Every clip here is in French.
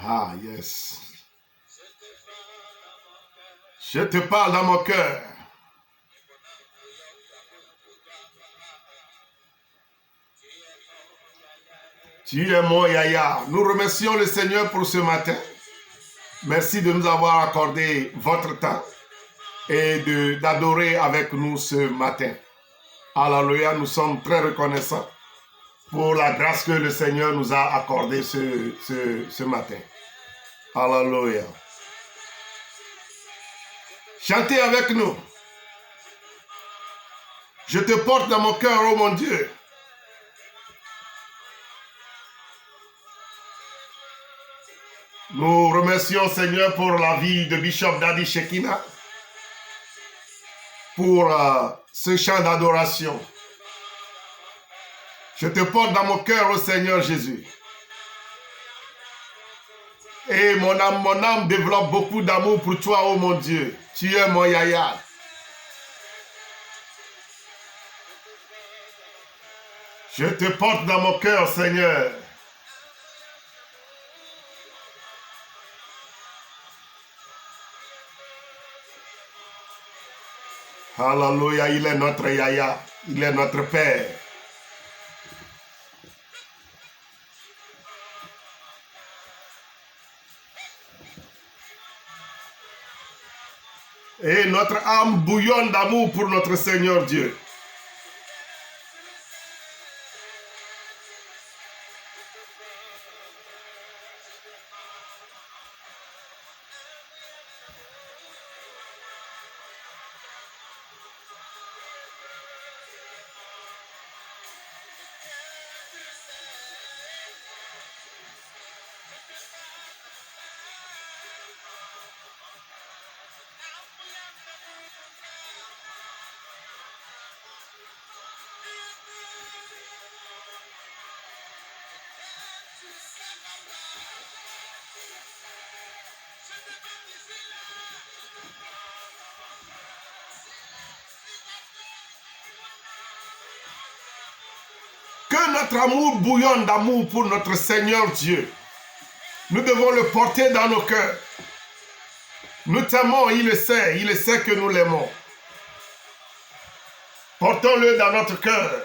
Ah, yes. Je te parle dans mon cœur. Tu es mon Yaya. Nous remercions le Seigneur pour ce matin. Merci de nous avoir accordé votre temps et d'adorer avec nous ce matin. Alléluia, nous sommes très reconnaissants pour la grâce que le Seigneur nous a accordée ce matin. Alléluia. Chantez avec nous. Je te porte dans mon cœur, oh mon Dieu. Nous remercions Seigneur pour la vie de Bishop Daddy Shekina, pour ce chant d'adoration. Je te porte dans mon cœur, oh Seigneur Jésus. Et mon âme développe beaucoup d'amour pour toi, oh mon Dieu. Tu es mon Yaya. Je te porte dans mon cœur, Seigneur. Alléluia, il est notre Yaya. Il est notre Père. Et notre âme bouillonne d'amour pour notre Seigneur Dieu. Que notre amour bouillonne d'amour pour notre Seigneur Dieu. Nous devons le porter dans nos cœurs. Nous t'aimons, il le sait que nous l'aimons. Portons-le dans notre cœur.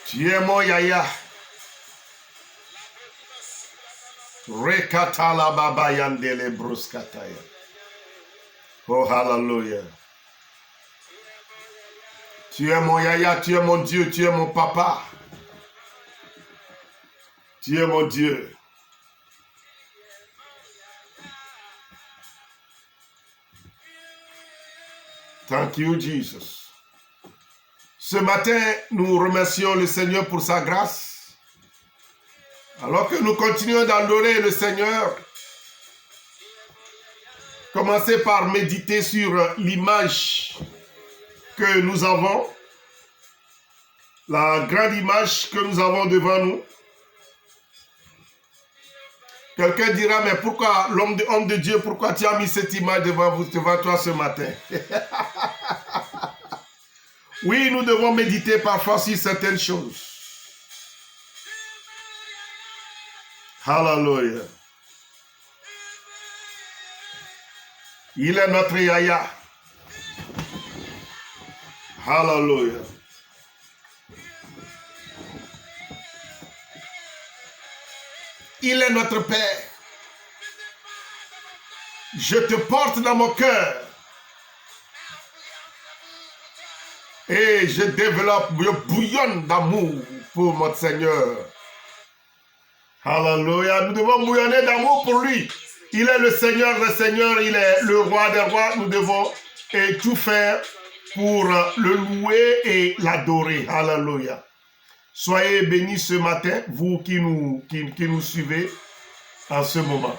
Tu es mon Yaya. Rekatala baba yandele bruskataya. Oh, hallelujah. Tu es mon Yaya, tu es mon Dieu, tu es mon papa. Tu es mon Dieu. Thank you, Jesus. Ce matin, nous remercions le Seigneur pour sa grâce. Alors que nous continuons d'adorer le Seigneur, commencez par méditer sur l'image que nous avons, la grande image que nous avons devant nous. Quelqu'un dira, mais pourquoi l'homme de Dieu, pourquoi tu as mis cette image devant toi ce matin? Oui, nous devons méditer parfois sur certaines choses. Hallelujah. Il est notre Yaya. Hallelujah. Il est notre Père. Je te porte dans mon cœur. Et je développe, je bouillonne d'amour pour mon Seigneur. Alléluia. Nous devons bouillonner d'amour pour lui. Il est le Seigneur des Seigneurs, il est le Roi des Rois. Nous devons tout faire pour le louer et l'adorer. Alléluia. Soyez bénis ce matin, vous qui nous suivez en ce moment.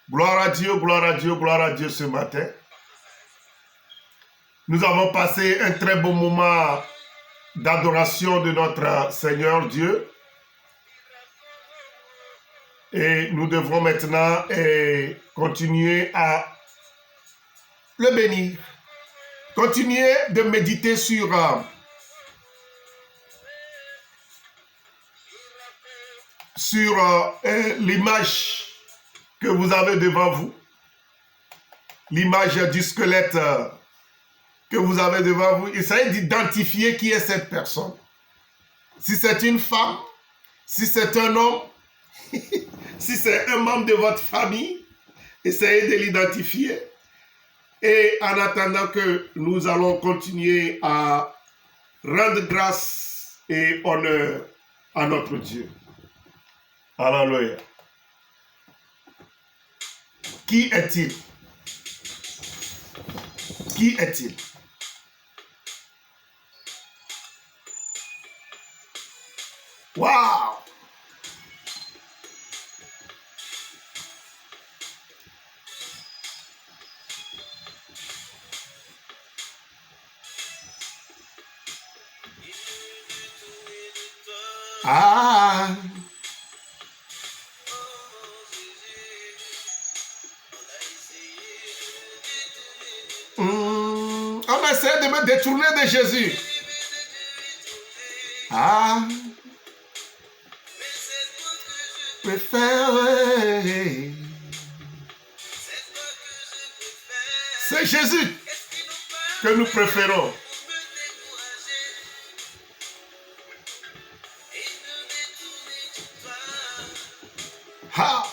Gloire à Dieu, gloire à Dieu, gloire à Dieu ce matin. Nous avons passé un très bon moment d'adoration de notre Seigneur Dieu. Et nous devrons maintenant continuer à le bénir. continuez de méditer sur l'image que vous avez devant vous, l'image du squelette que vous avez devant vous. Essayez d'identifier qui est cette personne. Si c'est une femme, si c'est un homme, si c'est un membre de votre famille, essayez de l'identifier. Et en attendant que nous allons continuer à rendre grâce et honneur à notre Dieu. Alléluia. Qui est-il? Qui est-il? Waouh! Ah! On a essayé de me détourner de Jésus. Ah! Préféré. C'est Jésus que nous préférons. Ah!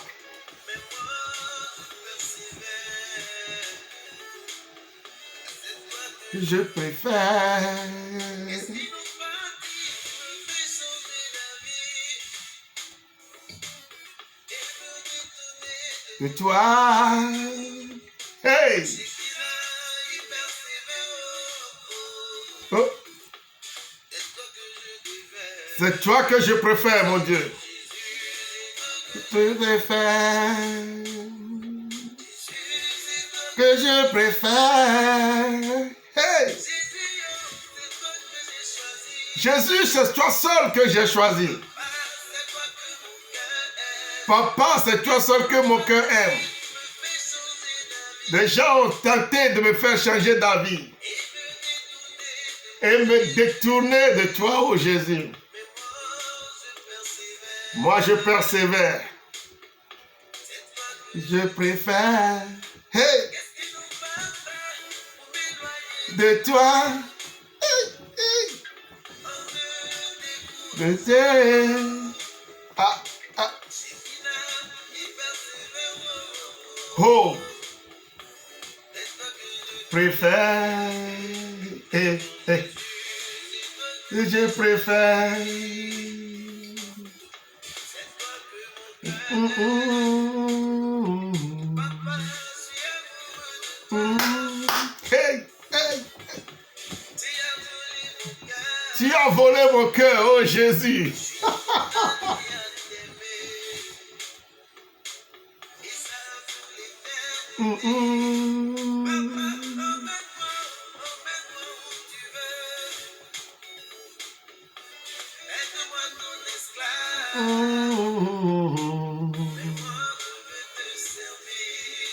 Je préfère. De toi. Hey! Oh. C'est toi que je préfère, mon Dieu. Je préfère. Que je préfère. Hey! Jésus, c'est toi seul que j'ai choisi. Papa, c'est toi seul que mon cœur aime. Les gens ont tenté de me faire changer d'avis et me détourner de toi, oh Jésus. Moi, je persévère. Je préfère. Hey! De toi. De toi. Ah, ah. Oh. Préfère. Eh, eh. Je préfère. Hey, hey. Tu as volé mon cœur, oh Jésus.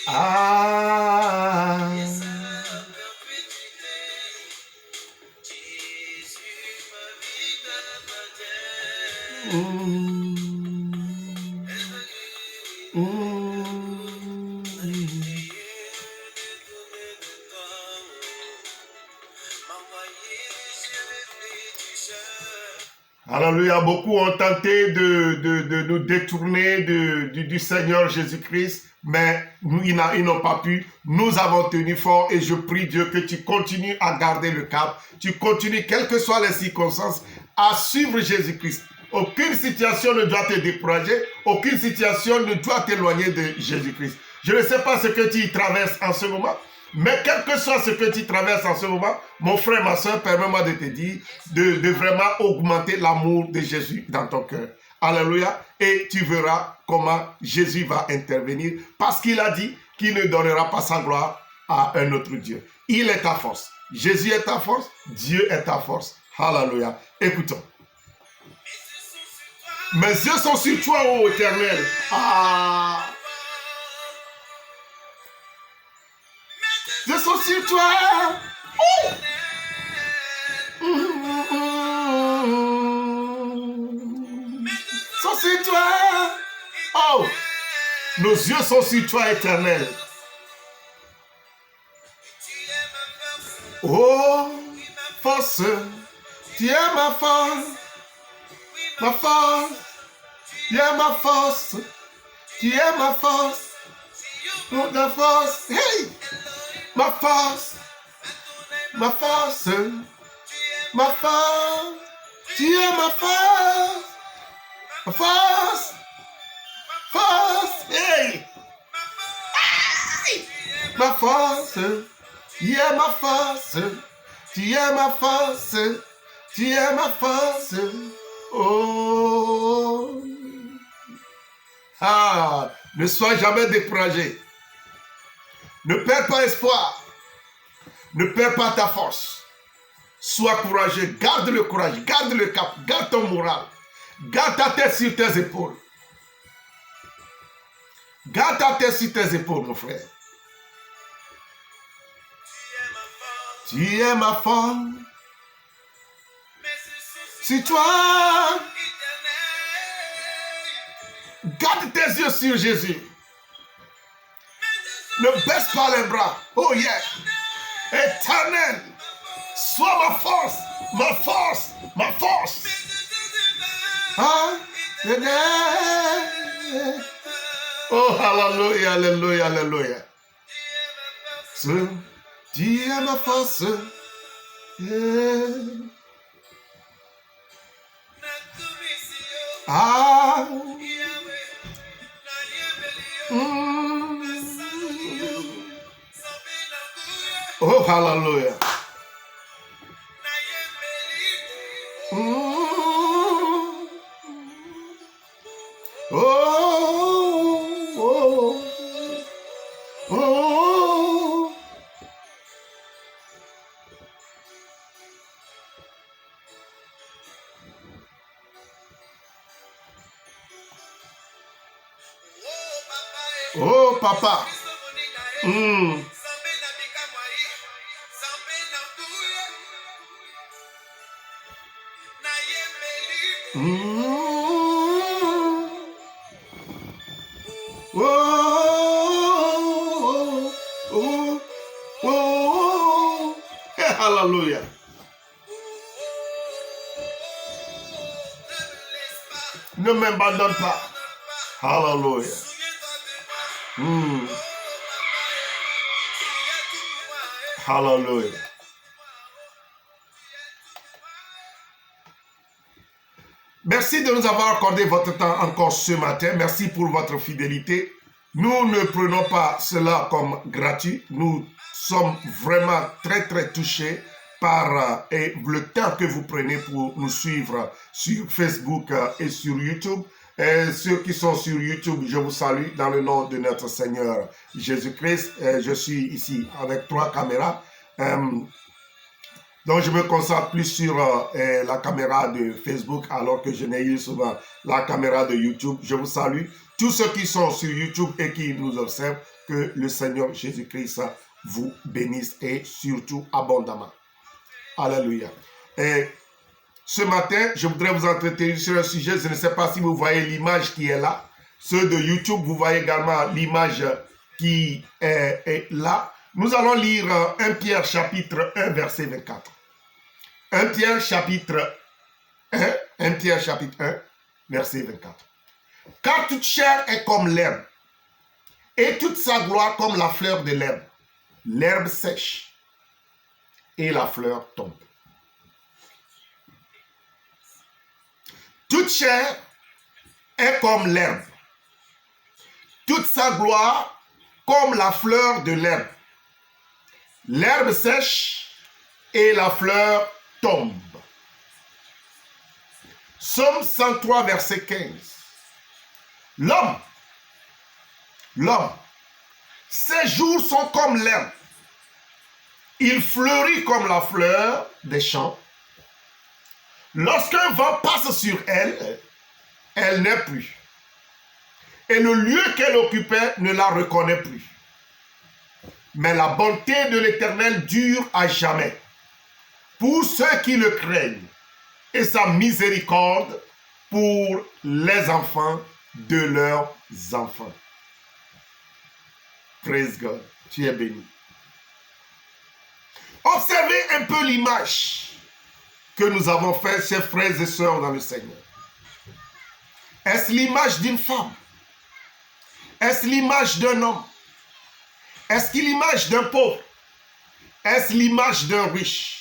Ah. Alléluia, beaucoup ont tenté de nous détourner du Seigneur Jésus-Christ, mais ils n'ont pas pu. Nous avons tenu fort et je prie Dieu que tu continues à garder le cap. Tu continues, quelles que soient les circonstances, à suivre Jésus-Christ. Aucune situation ne doit te décourager, aucune situation ne doit t'éloigner de Jésus-Christ. Je ne sais pas ce que tu traverses en ce moment, mais quel que soit ce que tu traverses en ce moment, mon frère, ma soeur, permets-moi de te dire de vraiment augmenter l'amour de Jésus dans ton cœur. Alléluia. Et tu verras comment Jésus va intervenir parce qu'il a dit qu'il ne donnera pas sa gloire à un autre Dieu. Il est ta force. Jésus est ta force. Dieu est ta force. Alléluia. Écoutons. Mes yeux sont sur toi, ô Éternel. Ah. Je suis sur toi, Sont sur toi. Oh, nos yeux sont sur toi, Éternel. Oh, force, tu es ma force, ma force, tu es ma force, tu es ma force, ta force, hey, ma force, ma force, ma force, tu es ma force, ma force, force, hey, ma force. Tu es ma force, tu es ma force, tu es ma force. Oh. Ah, ne sois jamais découragé. Ne perds pas espoir. Ne perds pas ta force. Sois courageux, garde le courage, garde le cap, garde ton moral. Garde ta tête sur tes épaules. Garde ta tête sur tes épaules, mon frère. Tu es ma femme. C'est toi. Garde tes yeux sur Jésus. Ne baisse pas les bras. Oh yeah. Éternel. Sois ma force. Ma force. Ma force. Ah. Oh, alléluia, alléluia, alléluia. Tu es ma force. Yeah. Ah. Oh, hallelujah. Oh, oh, oh. Oh, papa. Hallelujah. Ne m'abandonne pas. Hallelujah. Hallelujah. Merci de nous avoir accordé votre temps encore ce matin. Merci pour votre fidélité. Nous ne prenons pas cela comme gratuit. Nous sommes vraiment très, très touchés par le temps que vous prenez pour nous suivre sur Facebook et sur YouTube. Et ceux qui sont sur YouTube, je vous salue dans le nom de notre Seigneur Jésus-Christ. Je suis ici avec 3 caméras. Donc, je me concentre plus sur la caméra de Facebook alors que je n'ai eu souvent la caméra de YouTube. Je vous salue. Tous ceux qui sont sur YouTube et qui nous observent, que le Seigneur Jésus-Christ vous bénisse et surtout abondamment. Alléluia. Et ce matin, je voudrais vous entretenir sur un sujet. Je ne sais pas si vous voyez l'image qui est là. Ceux de YouTube, vous voyez également l'image qui est là. Nous allons lire 1 Pierre chapitre 1 verset 24. 1 Pierre chapitre 1, 1 Pierre chapitre 1 verset 24. Car toute chair est comme l'herbe, et toute sa gloire comme la fleur de l'herbe. L'herbe sèche, et la fleur tombe. Toute chair est comme l'herbe, toute sa gloire comme la fleur de l'herbe. L'herbe sèche et la fleur tombe. Psaume 103, verset 15. L'homme, ses jours sont comme l'herbe. Il fleurit comme la fleur des champs. Lorsqu'un vent passe sur elle, elle n'est plus. Et le lieu qu'elle occupait ne la reconnaît plus. mais la bonté de l'Éternel dure à jamais pour ceux qui le craignent, et sa miséricorde pour les enfants de leurs enfants. Praise God. Tu es béni. Observez un peu l'image que nous avons faite, chers frères et sœurs dans le Seigneur. Est-ce l'image d'une femme? Est-ce l'image d'un homme? Est-ce l'image d'un pauvre? Est-ce l'image d'un riche?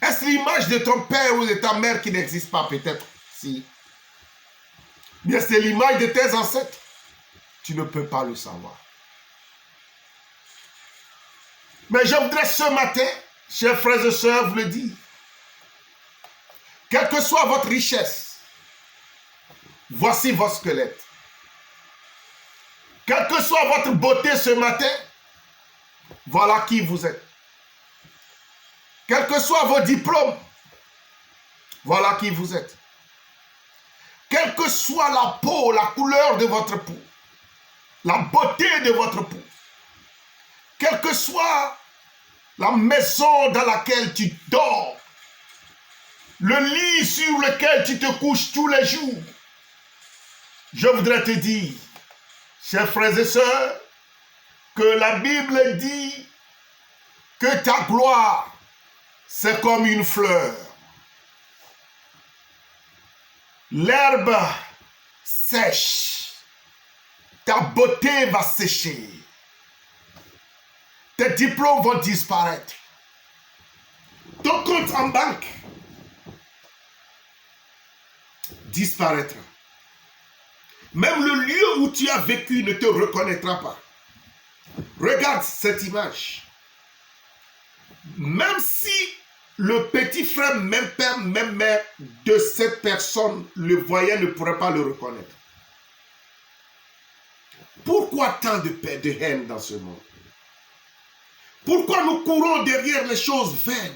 Est-ce l'image de ton père ou de ta mère qui n'existe pas peut-être? Si. Bien, c'est l'image de tes ancêtres. Tu ne peux pas le savoir. Mais je voudrais ce matin, chers frères et sœurs, vous le dire. Quelle que soit votre richesse, voici votre squelette. Quelle que soit votre beauté ce matin, voilà qui vous êtes. Quels que soient vos diplômes, voilà qui vous êtes. Quelle que soit la peau, la couleur de votre peau, la beauté de votre peau, quelle que soit la maison dans laquelle tu dors, le lit sur lequel tu te couches tous les jours, je voudrais te dire, chers frères et sœurs, que la Bible dit que ta gloire, c'est comme une fleur. L'herbe sèche, ta beauté va sécher. Tes diplômes vont disparaître. Ton compte en banque disparaîtra. Même le lieu où tu as vécu ne te reconnaîtra pas. Regarde cette image. Même si le petit frère, même père, même mère de cette personne le voyait, ne pourrait pas le reconnaître. Pourquoi tant de paix, de haine dans ce monde? Pourquoi nous courons derrière les choses vaines?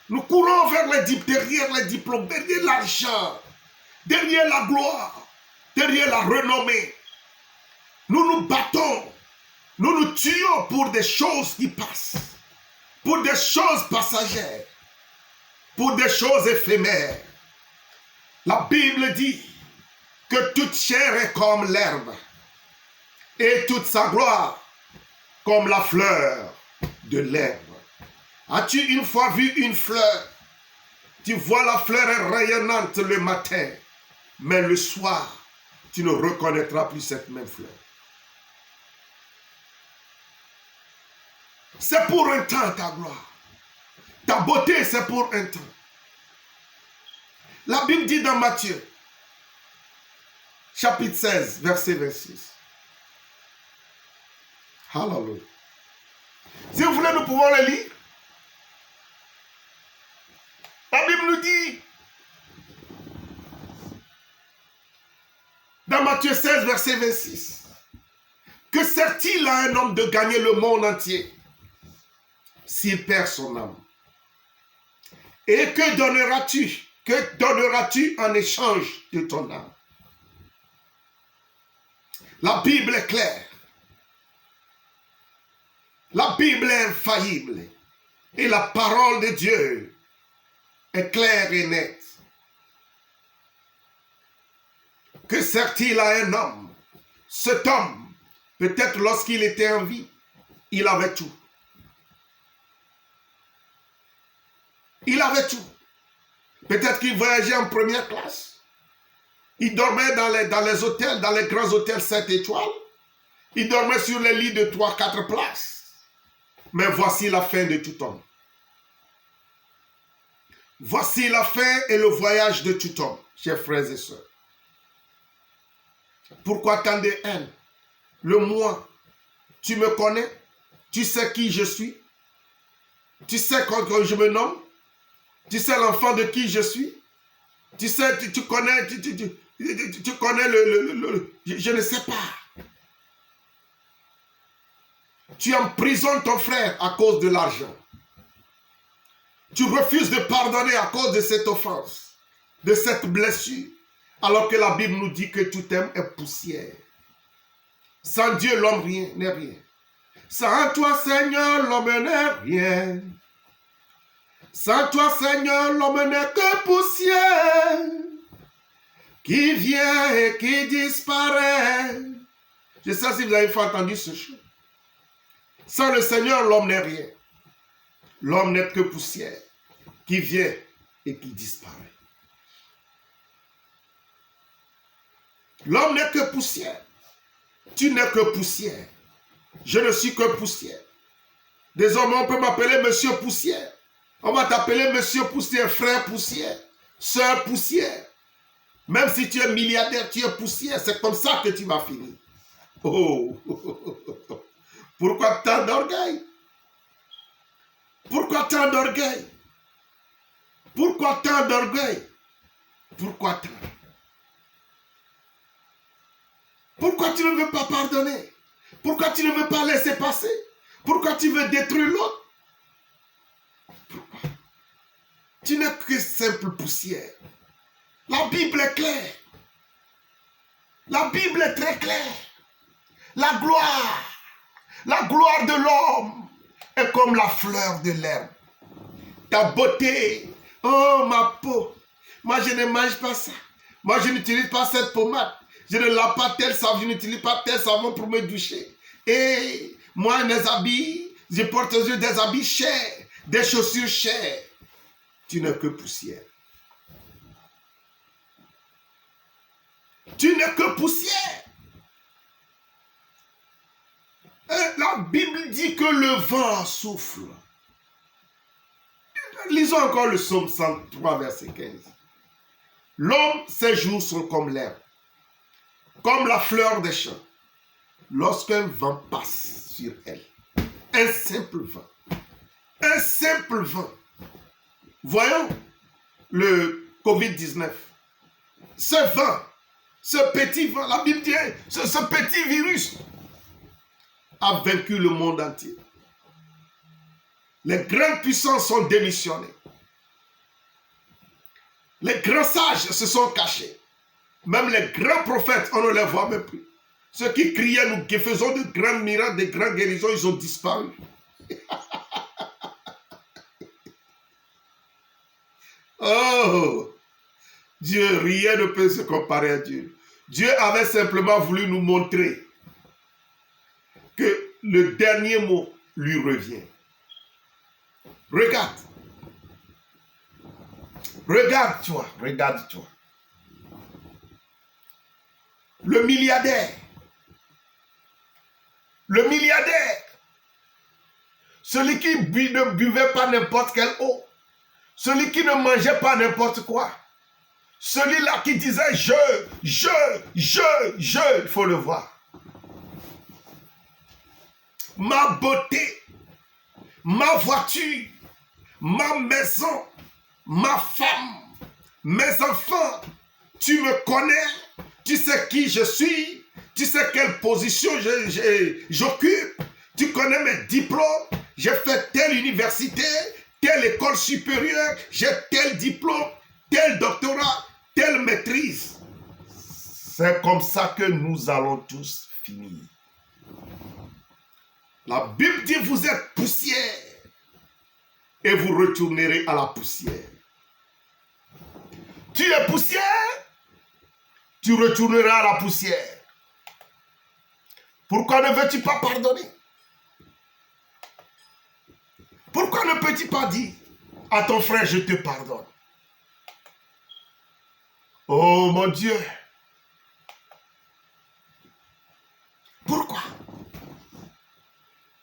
Nous courons derrière les diplômes, derrière l'argent, derrière la gloire, derrière la renommée. Nous nous battons, nous nous tuons pour des choses qui passent, pour des choses passagères, pour des choses éphémères. La Bible dit que toute chair est comme l'herbe et toute sa gloire comme la fleur de l'herbe. As-tu une fois vu une fleur? Tu vois la fleur est rayonnante le matin, mais le soir, tu ne reconnaîtras plus cette même fleur. C'est pour un temps ta gloire. Ta beauté, c'est pour un temps. La Bible dit dans Matthieu, chapitre 16, verset 26. Hallelujah. Si vous voulez, nous pouvons le lire. La Bible nous dit, dans Matthieu 16, verset 26, que sert-il à un homme de gagner le monde entier s'il perd son âme? Et que donneras-tu en échange de ton âme? La Bible est claire. La Bible est infaillible. Et la parole de Dieu est claire et nette. Que sert-il à un homme? Cet homme, peut-être lorsqu'il était en vie, il avait tout. Il avait tout. Peut-être qu'il voyageait en première classe. Il dormait dans les hôtels, dans les grands hôtels 5 étoiles. Il dormait sur les lits de 3-4 places. Mais voici la fin de tout homme. Voici la fin et le voyage de tout homme, chers frères et sœurs. Pourquoi tant de haine? Le moi, tu me connais? Tu sais qui je suis? Tu sais quand je me nomme? Tu sais l'enfant de qui je suis? Tu sais, tu connais, tu connais je ne sais pas. Tu emprisonnes ton frère à cause de l'argent. Tu refuses de pardonner à cause de cette offense, de cette blessure, alors que la Bible nous dit que tout homme est poussière. Sans Dieu, l'homme n'est rien. Sans toi, Seigneur, l'homme n'est rien. Sans toi, Seigneur, l'homme n'est que poussière qui vient et qui disparaît. Je sais si vous avez entendu ce chant. Sans le Seigneur, l'homme n'est rien. L'homme n'est que poussière qui vient et qui disparaît. L'homme n'est que poussière. Tu n'es que poussière. Je ne suis que poussière. Désormais, on peut m'appeler Monsieur Poussière. On va t'appeler Monsieur Poussière, frère Poussière, sœur Poussière. Même si tu es milliardaire, tu es poussière. C'est comme ça que tu vas finir. Oh, pourquoi tant d'orgueil? Pourquoi tant d'orgueil? Pourquoi tant d'orgueil? Pourquoi tant? Pourquoi tu ne veux pas pardonner? Pourquoi tu ne veux pas laisser passer? Pourquoi tu veux détruire l'autre? Pourquoi? Tu n'es que simple poussière. La Bible est claire. La Bible est très claire. La gloire de l'homme est comme la fleur de l'herbe. Ta beauté, oh ma peau, moi je ne mange pas ça. Moi je n'utilise pas cette pommade. Je ne lave pas tel savon, je n'utilise pas tel savon pour me doucher. Et moi, mes habits, je porte des habits chers, des chaussures chères. Tu n'es que poussière. Tu n'es que poussière. Et la Bible dit que le vent souffle. Lisons encore le psaume 103, verset 15. L'homme, ses jours sont comme l'herbe, comme la fleur des champs, lorsqu'un vent passe sur elle. Un simple vent. Un simple vent. Voyons le Covid-19. Ce vent, ce petit vent, la Bible dit, ce petit virus a vaincu le monde entier. Les grandes puissances sont démissionnées. Les grands sages se sont cachés. Même les grands prophètes, on ne les voit même plus. Ceux qui criaient, nous qui faisons de grands miracles, de grandes guérisons, ils ont disparu. Oh! Dieu, rien ne peut se comparer à Dieu. Dieu avait simplement voulu nous montrer que le dernier mot lui revient. Regarde. Regarde-toi, regarde-toi. Le milliardaire, celui qui ne buvait pas n'importe quelle eau, celui qui ne mangeait pas n'importe quoi, celui-là qui disait il faut le voir. Ma beauté, ma voiture, ma maison, ma femme, mes enfants, tu me connais, tu sais qui je suis, tu sais quelle position j'occupe, tu connais mes diplômes, j'ai fait telle université, telle école supérieure, j'ai tel diplôme, tel doctorat, telle maîtrise. C'est comme ça que nous allons tous finir. La Bible dit vous êtes poussière et vous retournerez à la poussière. Tu es poussière, tu retourneras à la poussière. Pourquoi ne veux-tu pas pardonner? Pourquoi ne peux-tu pas dire à ton frère, je te pardonne? Oh mon Dieu! Pourquoi?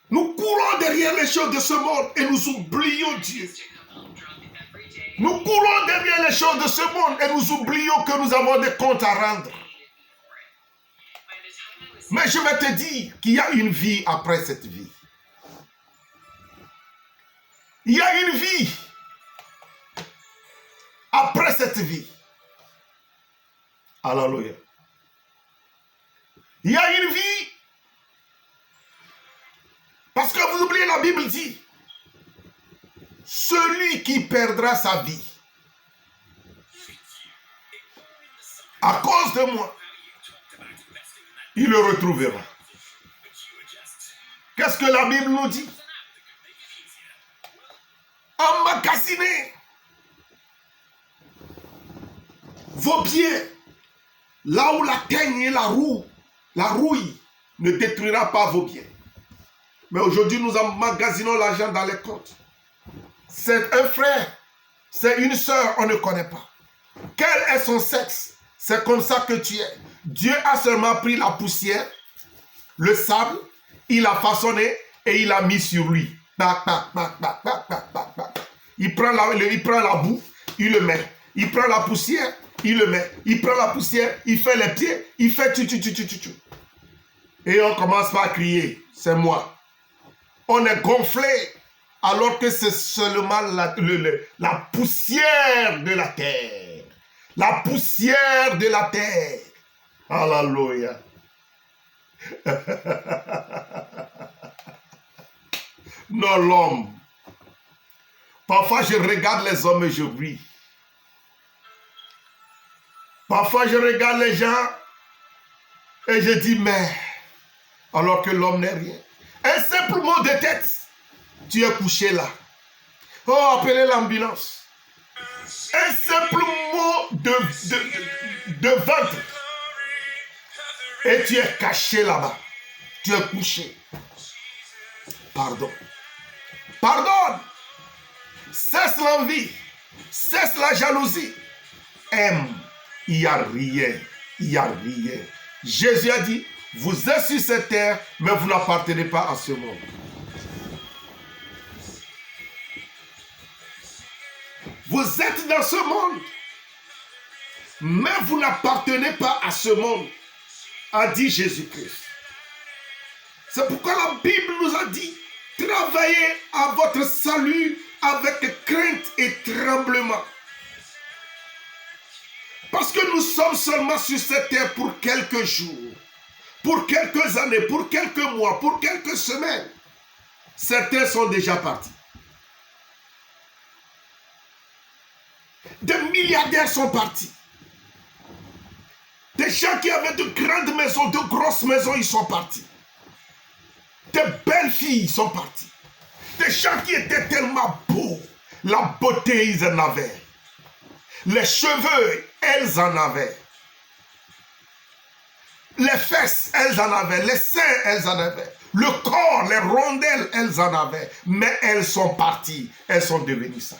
Nous courons derrière les choses de ce monde et nous oublions Dieu. Nous courons derrière les choses de ce monde et nous oublions que nous avons des comptes à rendre. Mais je vais te dire qu'il y a une vie après cette vie. Il y a une vie après cette vie. Alléluia. Il y a une vie. Parce que vous oubliez, la Bible dit, celui qui perdra sa vie à cause de moi, il le retrouvera. Qu'est-ce que la Bible nous dit? Emmagasiner vos pieds là où la teigne et la rouille ne détruira pas vos biens. Mais aujourd'hui, nous emmagasinons l'argent dans les comptes. C'est un frère, c'est une sœur, on ne connaît pas. Quel est son sexe? C'est comme ça que tu es. Dieu a seulement pris la poussière, le sable, il a façonné et il a mis sur lui. Il prend la boue, il le met. Il prend la poussière, il le met. Il prend la poussière, il fait les pieds, il fait tu. Et on commence par crier, c'est moi. On est gonflé alors que c'est seulement la poussière de la terre. La poussière de la terre. Alléluia. Non, l'homme. Parfois, je regarde les hommes et je ris. Parfois, je regarde les gens et je dis, mais, alors que l'homme n'est rien. Un simple mot de tête, tu es couché là. Oh, appelez l'ambulance. Un simple mot de ventre. Et tu es caché là-bas. Tu es couché. Pardon. Pardonne. Cesse l'envie. Cesse la jalousie. Aime. Il n'y a rien. Il n'y a rien. Jésus a dit, vous êtes sur cette terre, mais vous n'appartenez pas à ce monde. Vous êtes dans ce monde, mais vous n'appartenez pas à ce monde, a dit Jésus-Christ. C'est pourquoi la Bible nous a dit, travaillez à votre salut avec crainte et tremblement. Parce que nous sommes seulement sur cette terre pour quelques jours, pour quelques années, pour quelques mois, pour quelques semaines. Certains sont déjà partis. Des milliardaires sont partis. Des gens qui avaient de grandes maisons, de grosses maisons, ils sont partis. Des belles filles sont parties. Des gens qui étaient tellement beaux. La beauté, ils en avaient. Les cheveux, elles en avaient. Les fesses, elles en avaient. Les seins, elles en avaient. Le corps, les rondelles, elles en avaient. Mais elles sont parties. Elles sont devenues ça.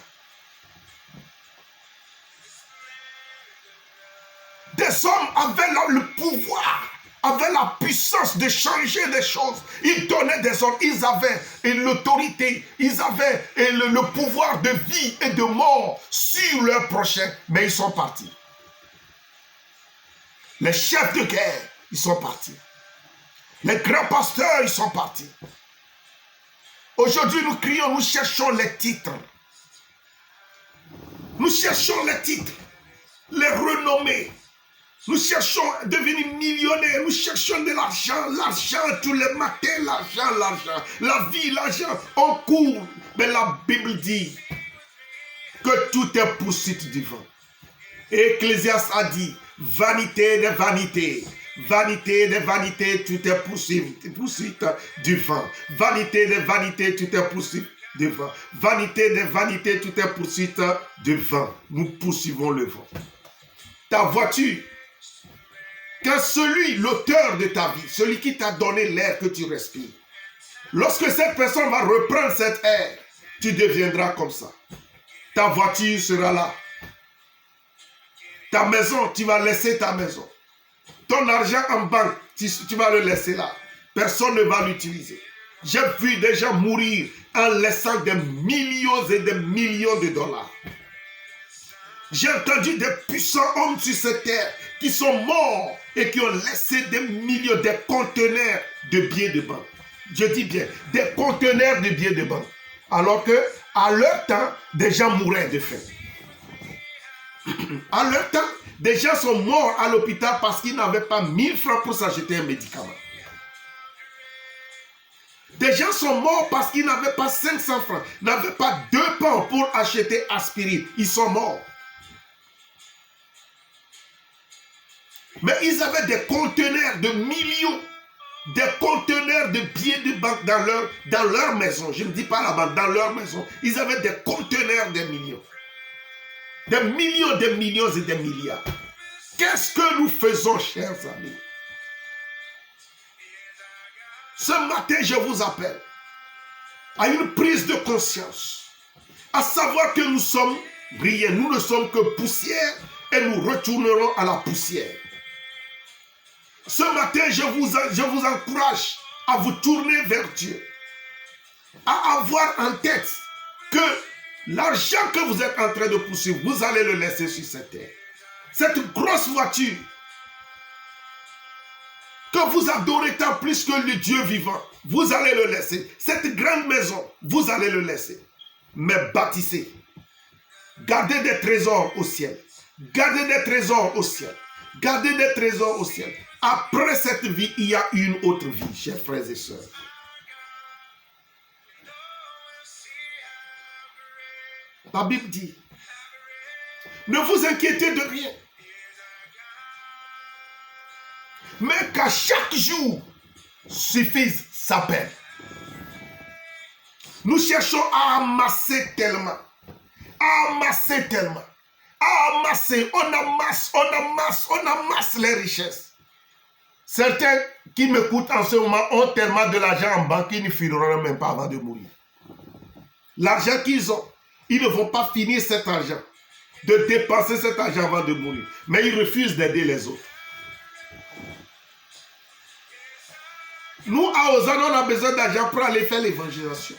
Des hommes avaient le pouvoir, avaient la puissance de changer des choses. Ils donnaient des ordres, ils avaient l'autorité, ils avaient le pouvoir de vie et de mort sur leurs prochains, mais ils sont partis. Les chefs de guerre, ils sont partis. Les grands pasteurs, ils sont partis. Aujourd'hui, nous crions, nous cherchons les titres. Nous cherchons les titres, les renommées. Nous cherchons à devenir millionnaires, nous cherchons de l'argent, l'argent tous les matins, l'argent, la vie, l'argent, on court. Mais la Bible dit que tout est poursuite du vent. Et Ecclésiaste a dit, vanité des vanités, tout est poursuite du vent. Vanité des vanités, tout est poursuite du vent. Vanité des vanités, tout est poursuite du vent. Nous poursuivons le vent. Ta voiture, quand celui, l'auteur de ta vie, celui qui t'a donné l'air que tu respires, lorsque cette personne va reprendre cet air, tu deviendras comme ça. Ta voiture sera là. Ta maison, tu vas laisser ta maison. Ton argent en banque, tu vas le laisser là. Personne ne va l'utiliser. J'ai vu des gens mourir en laissant des millions et des millions de dollars. J'ai entendu des puissants hommes sur cette terre qui sont morts et qui ont laissé des millions, des conteneurs de billets de banque. Je dis bien, des conteneurs de billets de banque. Alors que, à leur temps, des gens mouraient de faim. À leur temps, des gens sont morts à l'hôpital parce qu'ils n'avaient pas 1000 francs pour s'acheter un médicament. Des gens sont morts parce qu'ils n'avaient pas 500 francs, n'avaient pas 2 pains pour acheter aspirine. Ils sont morts. Mais ils avaient des conteneurs de millions des conteneurs de billets de banque dans leur maison. Je ne dis pas la banque, dans leur maison. Ils avaient des conteneurs de millions. Des millions, des millions et des milliards. Qu'est-ce que nous faisons, chers amis? Ce matin, je vous appelle à une prise de conscience, à savoir que nous sommes rien, nous ne sommes que poussière et nous retournerons à la poussière. Ce matin, je vous encourage à vous tourner vers Dieu, à avoir en tête que l'argent que vous êtes en train de poursuivre, vous allez le laisser sur cette terre. Cette grosse voiture que vous adorez tant plus que le Dieu vivant, vous allez le laisser. Cette grande maison, vous allez le laisser. Mais bâtissez. Gardez des trésors au ciel. Gardez des trésors au ciel. Gardez des trésors au ciel. Après cette vie, il y a une autre vie, chers frères et sœurs. La Bible dit, ne vous inquiétez de rien, mais qu'à chaque jour suffise sa peine. Nous cherchons à amasser tellement, on amasse les richesses. Certains qui m'écoutent en ce moment ont tellement de l'argent en banque qu'ils ne finiront même pas avant de mourir. L'argent qu'ils ont, ils ne vont pas finir cet argent, de dépenser cet argent avant de mourir. Mais ils refusent d'aider les autres. Nous, à Hosanna, on a besoin d'argent pour aller faire l'évangélisation,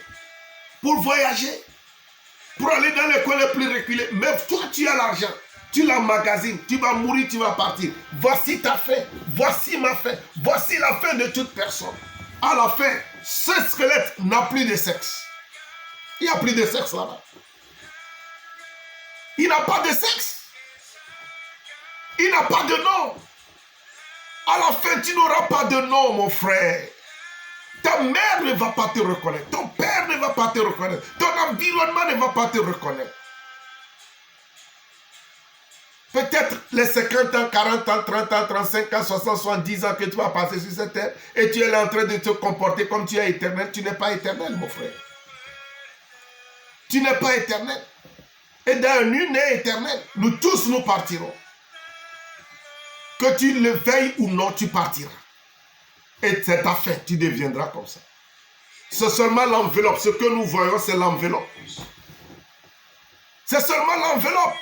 pour voyager, pour aller dans les coins les plus reculés. Mais toi, tu as l'argent, tu l'emmagasines, tu vas mourir, tu vas partir. Voici ta fin, voici ma fin, voici la fin de toute personne. À la fin, ce squelette n'a plus de sexe. Il n'y a plus de sexe là-bas. Il n'a pas de sexe. Il n'a pas de nom. À la fin, tu n'auras pas de nom, mon frère. Ta mère ne va pas te reconnaître. Ton père ne va pas te reconnaître. Ton environnement ne va pas te reconnaître. Peut-être les 50 ans, 40 ans, 30 ans, 35 ans, 60, 70 ans que tu vas passer sur cette terre et tu es en train de te comporter comme tu es éternel. Tu n'es pas éternel, mon frère. Tu n'es pas éternel. Et dans nul n'est éternel. Nous tous, nous partirons. Que tu le veuilles ou non, tu partiras. Et c'est ta fin, tu deviendras comme ça. C'est seulement l'enveloppe. Ce que nous voyons, c'est l'enveloppe. C'est seulement l'enveloppe.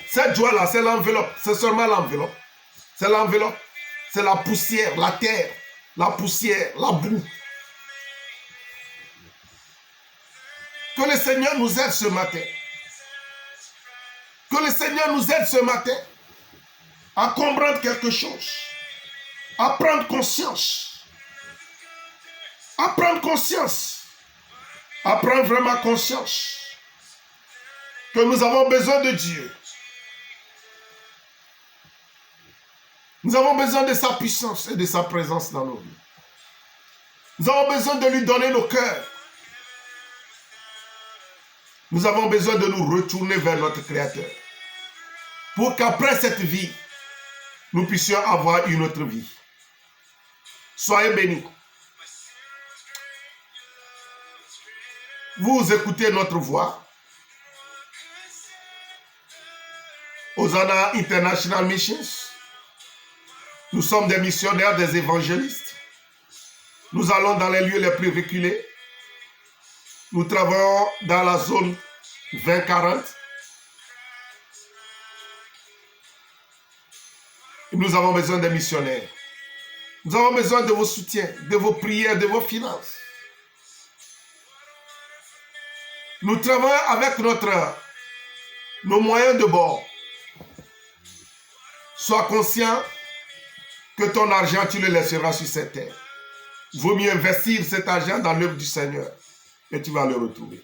Cette joie-là, c'est l'enveloppe. C'est seulement l'enveloppe. C'est l'enveloppe. C'est la poussière, la terre, la poussière, la boue. Que le Seigneur nous aide ce matin. Que le Seigneur nous aide ce matin à comprendre quelque chose, à prendre conscience, à prendre conscience, à prendre vraiment conscience que nous avons besoin de Dieu. Nous avons besoin de sa puissance et de sa présence dans nos vies. Nous avons besoin de lui donner nos cœurs. Nous avons besoin de nous retourner vers notre Créateur pour qu'après cette vie, nous puissions avoir une autre vie. Soyez bénis. Vous écoutez notre voix. Hosanna International Missions. Nous sommes des missionnaires, des évangélistes. Nous allons dans les lieux les plus reculés. Nous travaillons dans la zone 20-40. Nous avons besoin des missionnaires. Nous avons besoin de vos soutiens, de vos prières, de vos finances. Nous travaillons avec nos moyens de bord. Sois conscient que ton argent, tu le laisseras sur cette terre. Vaut mieux investir cet argent dans l'œuvre du Seigneur et tu vas le retrouver.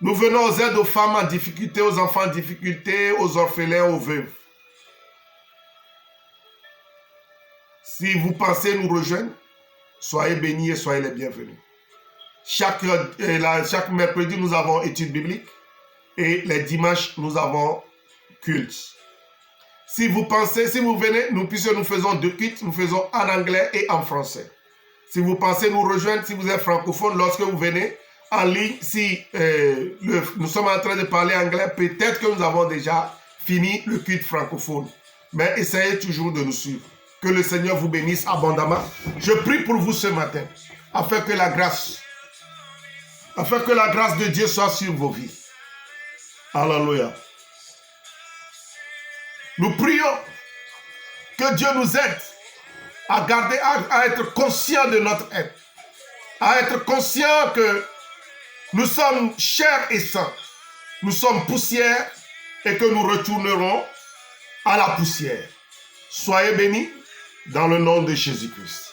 Nous venons aux aides aux femmes en difficulté, aux enfants en difficulté, aux orphelins, aux veuves. Si vous pensez nous rejoindre, soyez bénis et soyez les bienvenus. Chaque mercredi, nous avons études bibliques et les dimanches, nous avons culte. Si vous pensez, si vous venez, nous faisons 2 cultes, nous faisons en anglais et en français. Si vous pensez nous rejoindre, si vous êtes francophone, lorsque vous venez en ligne, si nous sommes en train de parler anglais, peut-être que nous avons déjà fini le culte francophone. Mais essayez toujours de nous suivre. Que le Seigneur vous bénisse abondamment. Je prie pour vous ce matin, afin que la grâce de Dieu soit sur vos vies. Alléluia. Nous prions que Dieu nous aide à garder, à être conscient de notre être, à être conscient que nous sommes chair et sang, nous sommes poussière et que nous retournerons à la poussière. Soyez bénis dans le nom de Jésus-Christ.